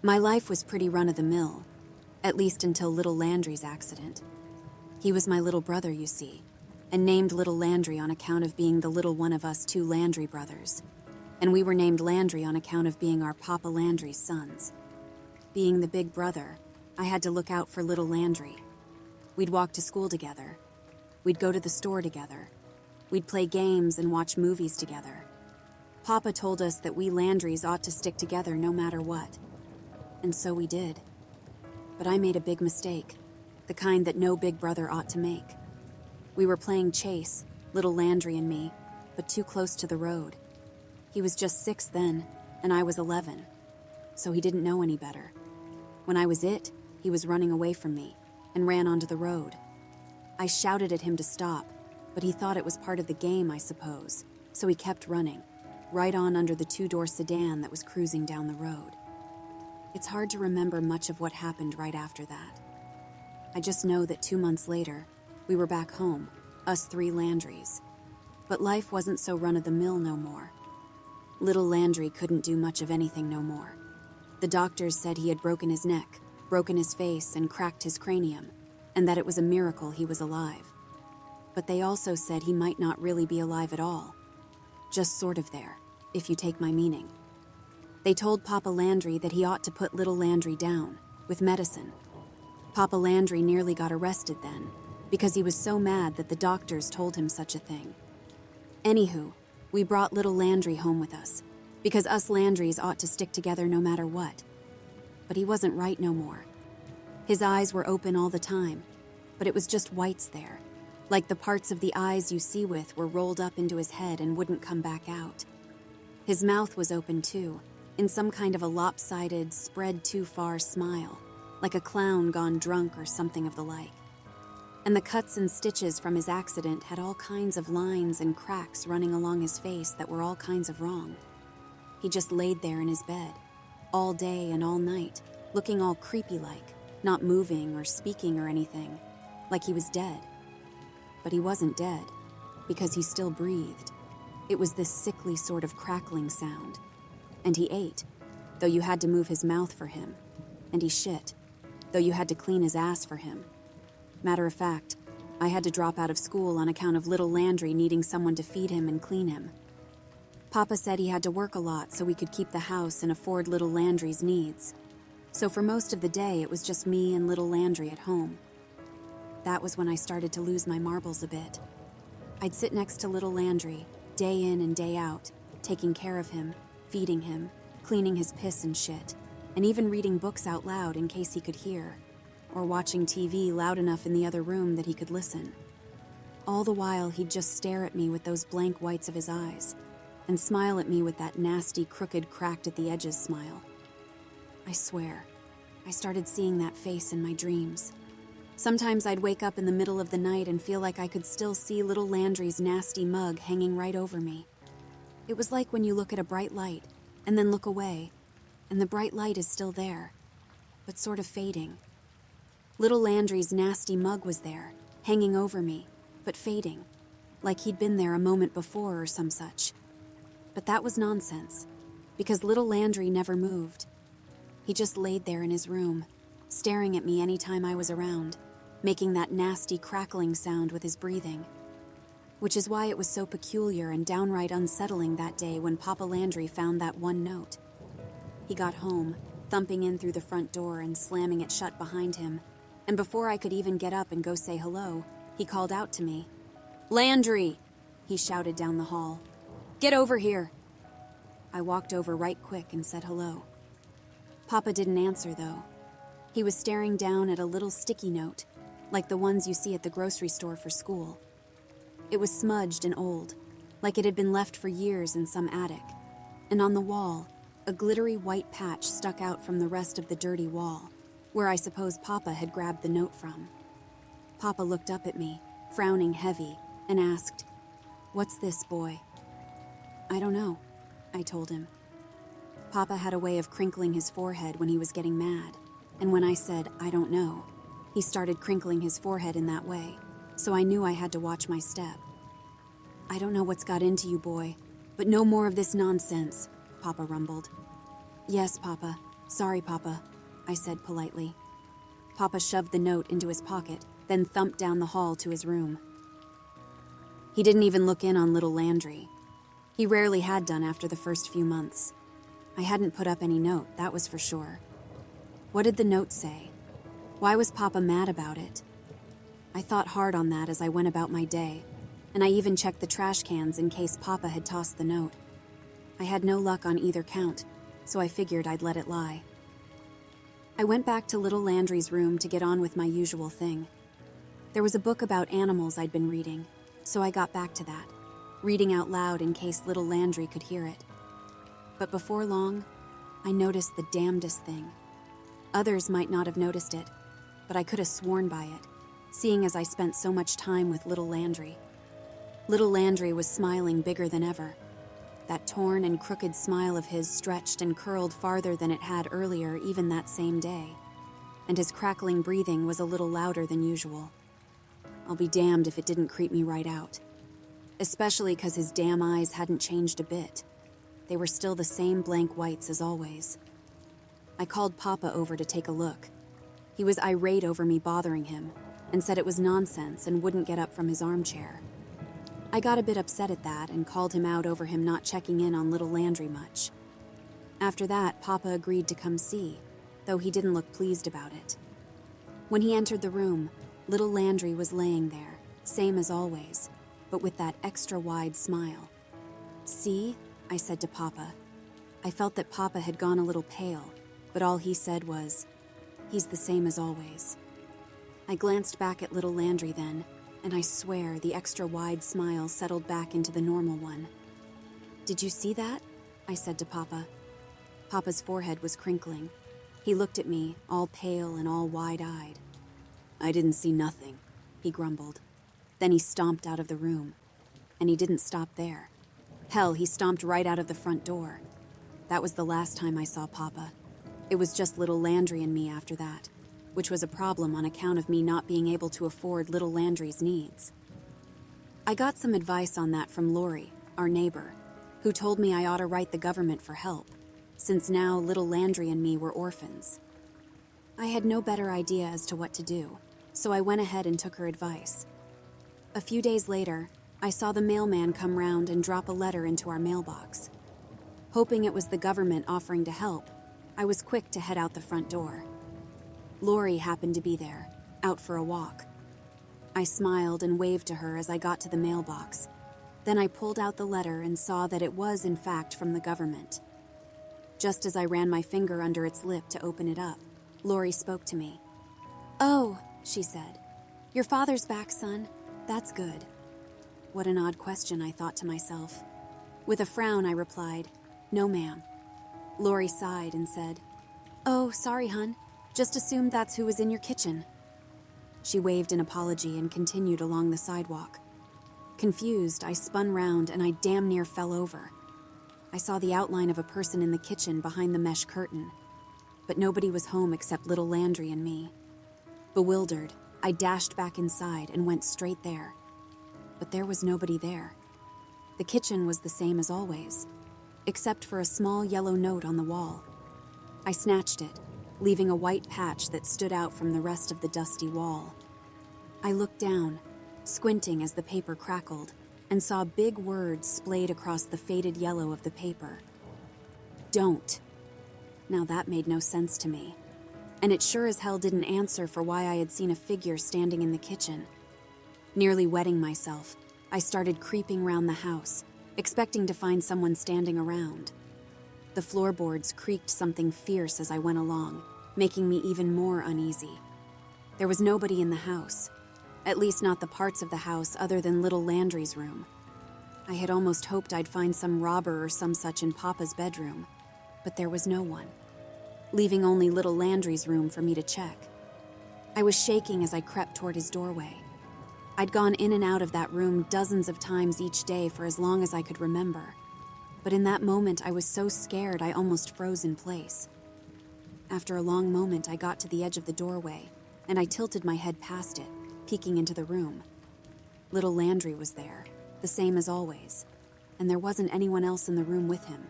My life was pretty run-of-the-mill, at least until little Landry's accident. He was my little brother, you see, and named Little Landry on account of being the little one of us two Landry brothers. And we were named Landry on account of being our Papa Landry's sons. Being the big brother, I had to look out for little Landry. We'd walk to school together. We'd go to the store together. We'd play games and watch movies together. Papa told us that we Landrys ought to stick together no matter what. And so we did. But I made a big mistake, the kind that no big brother ought to make. We were playing chase, little Landry and me, but too close to the road. He was just 6 then, and I was 11, so he didn't know any better. When I was it, he was running away from me and ran onto the road. I shouted at him to stop, but he thought it was part of the game, I suppose, so he kept running, right on under the 2-door sedan that was cruising down the road. It's hard to remember much of what happened right after that. I just know that 2 months later, we were back home, us 3 Landrys. But life wasn't so run-of-the-mill no more. Little Landry couldn't do much of anything no more. The doctors said he had broken his neck, broken his face, and cracked his cranium, and that it was a miracle he was alive. But they also said he might not really be alive at all. Just sort of there, if you take my meaning. They told Papa Landry that he ought to put little Landry down, with medicine. Papa Landry nearly got arrested then, because he was so mad that the doctors told him such a thing. Anywho, we brought little Landry home with us, because us Landrys ought to stick together no matter what. But he wasn't right no more. His eyes were open all the time, but it was just whites there, like the parts of the eyes you see with were rolled up into his head and wouldn't come back out. His mouth was open too, in some kind of a lopsided, spread-too-far smile, like a clown gone drunk or something of the like. And the cuts and stitches from his accident had all kinds of lines and cracks running along his face that were all kinds of wrong. He just laid there in his bed, all day and all night, looking all creepy-like, not moving or speaking or anything, like he was dead. But he wasn't dead, because he still breathed. It was this sickly sort of crackling sound. And he ate, though you had to move his mouth for him. And he shit, though you had to clean his ass for him. Matter of fact, I had to drop out of school on account of little Landry needing someone to feed him and clean him. Papa said he had to work a lot so we could keep the house and afford little Landry's needs. So for most of the day, it was just me and little Landry at home. That was when I started to lose my marbles a bit. I'd sit next to little Landry, day in and day out, taking care of him, feeding him, cleaning his piss and shit, and even reading books out loud in case he could hear, or watching TV loud enough in the other room that he could listen. All the while, he'd just stare at me with those blank whites of his eyes, and smile at me with that nasty, crooked, cracked at the edges smile. I swear, I started seeing that face in my dreams. Sometimes I'd wake up in the middle of the night and feel like I could still see little Landry's nasty mug hanging right over me. It was like when you look at a bright light, and then look away, and the bright light is still there, but sort of fading. Little Landry's nasty mug was there, hanging over me, but fading, like he'd been there a moment before or some such. But that was nonsense, because little Landry never moved. He just laid there in his room, staring at me any time I was around, making that nasty crackling sound with his breathing. Which is why it was so peculiar and downright unsettling that day when Papa Landry found that one note. He got home, thumping in through the front door and slamming it shut behind him, and before I could even get up and go say hello, he called out to me. "Landry!" he shouted down the hall. "Get over here!" I walked over right quick and said hello. Papa didn't answer, though. He was staring down at a little sticky note, like the ones you see at the grocery store for school. It was smudged and old, like it had been left for years in some attic, and on the wall, a glittery white patch stuck out from the rest of the dirty wall, where I suppose Papa had grabbed the note from. Papa looked up at me, frowning heavy, and asked, "What's this, boy?" "I don't know," I told him. Papa had a way of crinkling his forehead when he was getting mad, and when I said, "I don't know," he started crinkling his forehead in that way, so I knew I had to watch my step. "I don't know what's got into you, boy, but no more of this nonsense," Papa rumbled. "Yes, Papa, "Sorry, Papa," I said politely. Papa shoved the note into his pocket, then thumped down the hall to his room. He didn't even look in on little Landry. He rarely had done after the first few months. I hadn't put up any note, that was for sure. What did the note say? Why was Papa mad about it? I thought hard on that as I went about my day, and I even checked the trash cans in case Papa had tossed the note. I had no luck on either count, so I figured I'd let it lie. I went back to little Landry's room to get on with my usual thing. There was a book about animals I'd been reading, so I got back to that, reading out loud in case little Landry could hear it. But before long, I noticed the damnedest thing. Others might not have noticed it, but I could have sworn by it, seeing as I spent so much time with little Landry. Little Landry was smiling bigger than ever. That torn and crooked smile of his stretched and curled farther than it had earlier, even that same day. And his crackling breathing was a little louder than usual. I'll be damned if it didn't creep me right out. Especially because his damn eyes hadn't changed a bit. They were still the same blank whites as always. I called Papa over to take a look. He was irate over me bothering him, and said it was nonsense and wouldn't get up from his armchair. I got a bit upset at that and called him out over him not checking in on little Landry much. After that, Papa agreed to come see, though he didn't look pleased about it. When he entered the room, little Landry was laying there, same as always, but with that extra wide smile. "See?" I said to Papa. I felt that Papa had gone a little pale, but all he said was, "He's the same as always." I glanced back at little Landry then, and I swear the extra wide smile settled back into the normal one. "Did you see that?" I said to Papa. Papa's forehead was crinkling. He looked at me, all pale and all wide-eyed. "I didn't see nothing," he grumbled. Then he stomped out of the room. And he didn't stop there. Hell, he stomped right out of the front door. That was the last time I saw Papa. It was just little Landry and me after that, which was a problem on account of me not being able to afford little Landry's needs. I got some advice on that from Lori, our neighbor, who told me I ought to write the government for help, since now little Landry and me were orphans. I had no better idea as to what to do, so I went ahead and took her advice. A few days later, I saw the mailman come round and drop a letter into our mailbox. Hoping it was the government offering to help, I was quick to head out the front door. Lori happened to be there, out for a walk. I smiled and waved to her as I got to the mailbox. Then I pulled out the letter and saw that it was in fact from the government. Just as I ran my finger under its lip to open it up, Lori spoke to me. "Oh," she said, "your father's back, son. That's good." What an odd question, I thought to myself. With a frown, I replied, "No, ma'am." Lori sighed and said, "Oh, sorry, hun. Just assumed that's who was in your kitchen." She waved an apology and continued along the sidewalk. Confused, I spun round and I damn near fell over. I saw the outline of a person in the kitchen behind the mesh curtain, but nobody was home except little Landry and me. Bewildered, I dashed back inside and went straight there. But there was nobody there. The kitchen was the same as always, except for a small yellow note on the wall. I snatched it, leaving a white patch that stood out from the rest of the dusty wall. I looked down, squinting as the paper crackled, and saw big words splayed across the faded yellow of the paper. "Don't." Now that made no sense to me, and it sure as hell didn't answer for why I had seen a figure standing in the kitchen. Nearly wetting myself, I started creeping round the house, expecting to find someone standing around. The floorboards creaked something fierce as I went along, making me even more uneasy. There was nobody in the house, at least not the parts of the house other than little Landry's room. I had almost hoped I'd find some robber or some such in Papa's bedroom, but there was no one, leaving only little Landry's room for me to check. I was shaking as I crept toward his doorway. I'd gone in and out of that room dozens of times each day for as long as I could remember, but in that moment I was so scared I almost froze in place. After a long moment, I got to the edge of the doorway, and I tilted my head past it, peeking into the room. Little Landry was there, the same as always, and there wasn't anyone else in the room with him.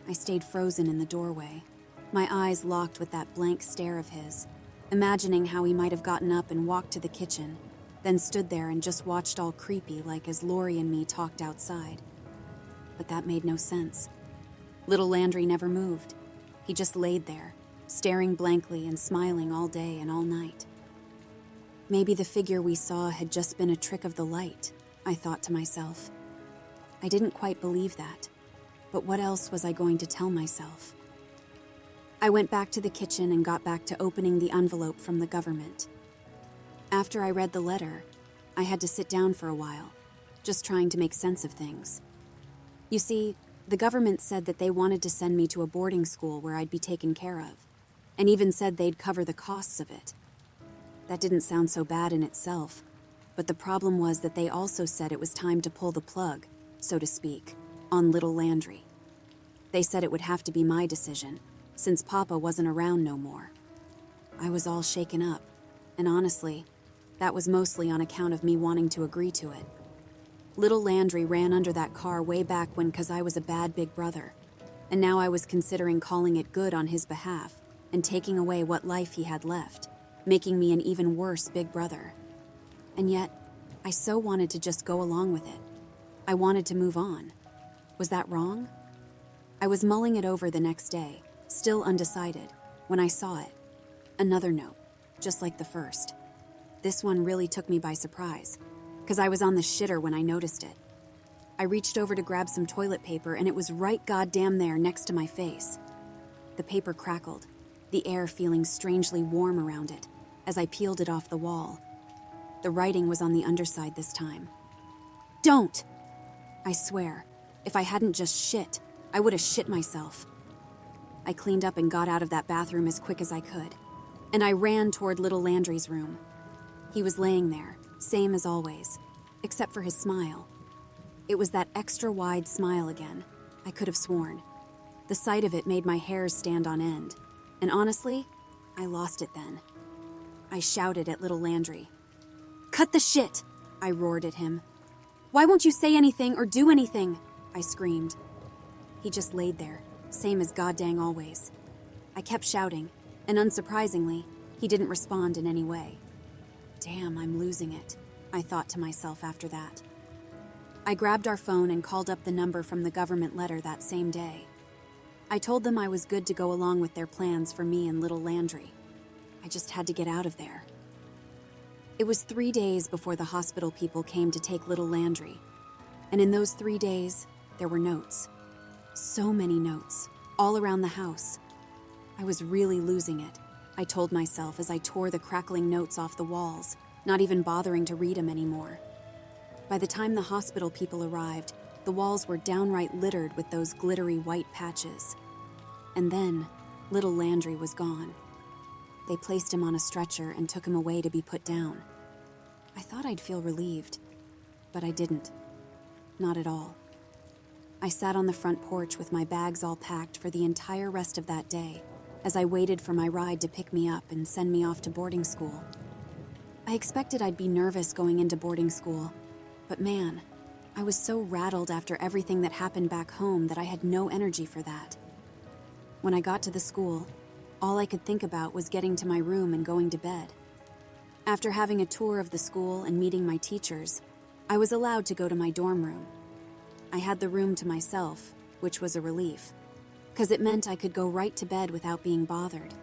I stayed frozen in the doorway. My eyes locked with that blank stare of his, imagining how he might have gotten up and walked to the kitchen, then stood there and just watched all creepy like as Lori and me talked outside. But that made no sense. Little Landry never moved. He just laid there, staring blankly and smiling all day and all night. Maybe the figure we saw had just been a trick of the light, I thought to myself. I didn't quite believe that, but what else was I going to tell myself? I went back to the kitchen and got back to opening the envelope from the government. After I read the letter, I had to sit down for a while, just trying to make sense of things. You see, the government said that they wanted to send me to a boarding school where I'd be taken care of, and even said they'd cover the costs of it. That didn't sound so bad in itself, but the problem was that they also said it was time to pull the plug, so to speak, on little Landry. They said it would have to be my decision, since Papa wasn't around no more. I was all shaken up, and honestly, that was mostly on account of me wanting to agree to it. Little Landry ran under that car way back when 'cause I was a bad big brother, and now I was considering calling it good on his behalf and taking away what life he had left, making me an even worse big brother. And yet, I so wanted to just go along with it. I wanted to move on. Was that wrong? I was mulling it over the next day, still undecided, when I saw it. Another note, just like the first. This one really took me by surprise, 'cause I was on the shitter when I noticed it. I reached over to grab some toilet paper and it was right goddamn there next to my face. The paper crackled, the air feeling strangely warm around it, as I peeled it off the wall. The writing was on the underside this time. Don't! I swear, if I hadn't just shit, I would have shit myself. I cleaned up and got out of that bathroom as quick as I could, and I ran toward little Landry's room. He was laying there, same as always, except for his smile. It was that extra wide smile again, I could have sworn. The sight of it made my hairs stand on end, and honestly, I lost it then. I shouted at little Landry. "Cut the shit!" I roared at him. "Why won't you say anything or do anything?" I screamed. He just laid there, same as goddang always. I kept shouting, and unsurprisingly, he didn't respond in any way. Damn, I'm losing it, I thought to myself after that. I grabbed our phone and called up the number from the government letter that same day. I told them I was good to go along with their plans for me and little Landry. I just had to get out of there. It was 3 days before the hospital people came to take little Landry, and in those 3 days, there were notes. So many notes, all around the house. I was really losing it, I told myself as I tore the crackling notes off the walls, not even bothering to read them anymore. By the time the hospital people arrived, the walls were downright littered with those glittery white patches. And then, little Landry was gone. They placed him on a stretcher and took him away to be put down. I thought I'd feel relieved, but I didn't. Not at all. I sat on the front porch with my bags all packed for the entire rest of that day as I waited for my ride to pick me up and send me off to boarding school. I expected I'd be nervous going into boarding school, but man, I was so rattled after everything that happened back home that I had no energy for that. When I got to the school, all I could think about was getting to my room and going to bed. After having a tour of the school and meeting my teachers, I was allowed to go to my dorm room. I had the room to myself, which was a relief, because it meant I could go right to bed without being bothered.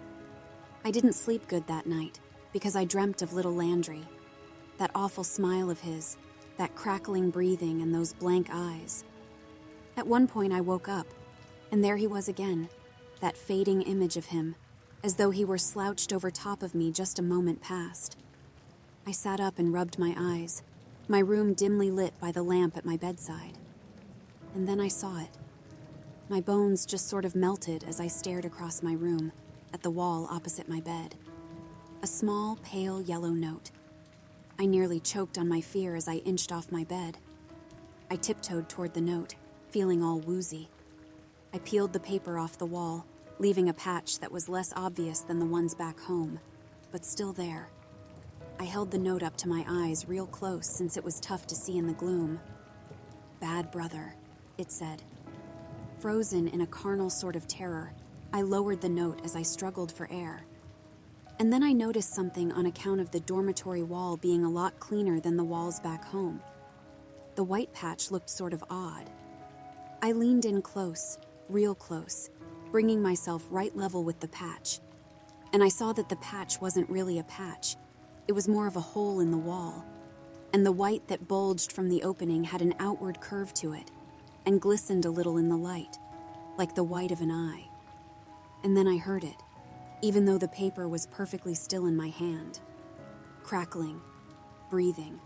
I didn't sleep good that night because I dreamt of little Landry, that awful smile of his, that crackling breathing and those blank eyes. At one point I woke up, and there he was again, that fading image of him, as though he were slouched over top of me just a moment past. I sat up and rubbed my eyes, my room dimly lit by the lamp at my bedside. And then I saw it. My bones just sort of melted as I stared across my room, at the wall opposite my bed. A small, pale yellow note. I nearly choked on my fear as I inched off my bed. I tiptoed toward the note, feeling all woozy. I peeled the paper off the wall, leaving a patch that was less obvious than the ones back home, but still there. I held the note up to my eyes real close since it was tough to see in the gloom. "Bad brother," it said. Frozen in a carnal sort of terror, I lowered the note as I struggled for air. And then I noticed something on account of the dormitory wall being a lot cleaner than the walls back home. The white patch looked sort of odd. I leaned in close, real close, bringing myself right level with the patch. And I saw that the patch wasn't really a patch. It was more of a hole in the wall. And the white that bulged from the opening had an outward curve to it, and glistened a little in the light, like the white of an eye. And then I heard it, even though the paper was perfectly still in my hand. Crackling, breathing.